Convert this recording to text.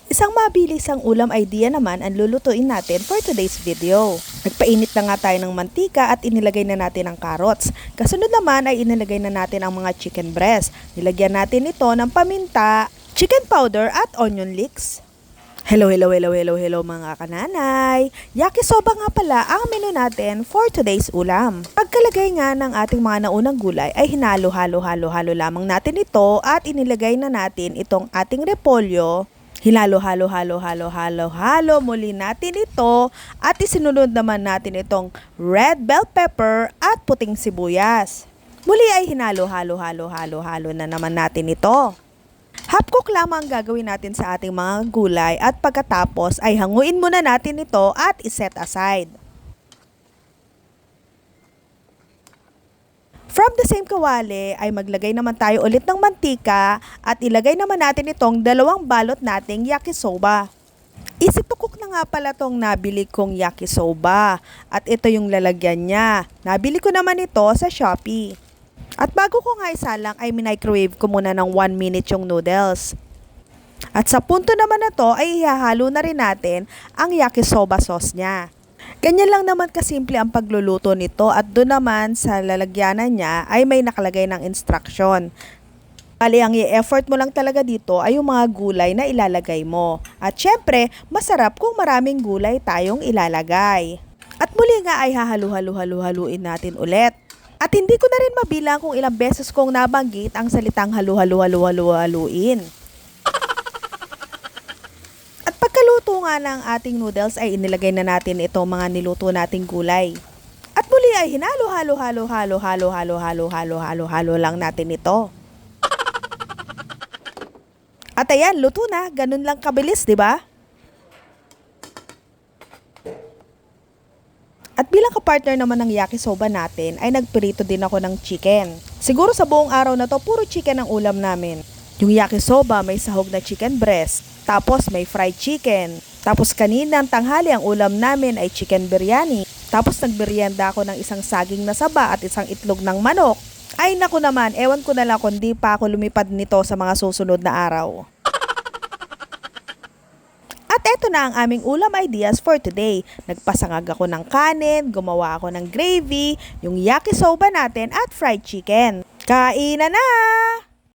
Isang mabilisang ulam idea naman ang lulutuin natin for today's video. Nagpainit na nga tayo ng mantika at inilagay na natin ang carrots. Kasunod naman ay inilagay na natin ang mga chicken breast. Nilagyan natin ito ng paminta, chicken powder at onion leeks. Hello mga kananay! Yakisoba nga pala ang menu natin for today's ulam. Pagkalagay nga ng ating mga naunang gulay ay hinalo-halo lamang natin ito at inilagay na natin itong ating repolyo. Hinalo-halo muli natin ito at isinunod naman natin itong red bell pepper at puting sibuyas. Muli ay hinalo-halo na naman natin ito. Half cook lamang ang gagawin natin sa ating mga gulay at pagkatapos ay hanguin muna natin ito at iset aside. From the same kawali ay maglagay naman tayo ulit ng mantika at ilagay naman natin itong 2 balot nating yakisoba. Easy to cook na nga pala tong nabili kong yakisoba at ito yung lalagyan niya. Nabili ko naman ito sa Shopee. At bago ko nga isalang ay microwave ko muna ng 1 minute yung noodles. At sa punto naman na to ay ihahalo na rin natin ang yakisoba sauce niya. Ganyan lang naman kasimple ang pagluluto nito at doon naman sa lalagyanan niya ay may nakalagay ng instruction. Bali ang i-effort mo lang talaga dito ay yung mga gulay na ilalagay mo. At syempre, masarap kung maraming gulay tayong ilalagay. At muli nga ay hahaluin natin ulit. At hindi ko na rin mabilang kung ilang beses kong nabanggit ang salitang haluin. At pagkaluto nga ng ating noodles ay inilagay na natin itong mga niluto nating gulay. At muli ay hinalo-halo lang natin ito. At ayan, luto na. Ganun lang kabilis, di ba? At bilang kapartner naman ng yakisoba natin ay nagprito din ako ng chicken. Siguro sa buong araw na to puro chicken ang ulam namin. Yung yakisoba may sahog na chicken breast, tapos may fried chicken. Tapos kaninang tanghali ang ulam namin ay chicken biryani. Tapos nagbiryanda ako ng isang saging na saba at isang itlog ng manok. Ay naku naman, ewan ko na lang kung di pa ako lumipad nito sa mga susunod na araw. At eto na ang aming ulam ideas for today. Nagpasangag ako ng kanin, gumawa ako ng gravy, yung yakisoba natin at fried chicken. Kainan na!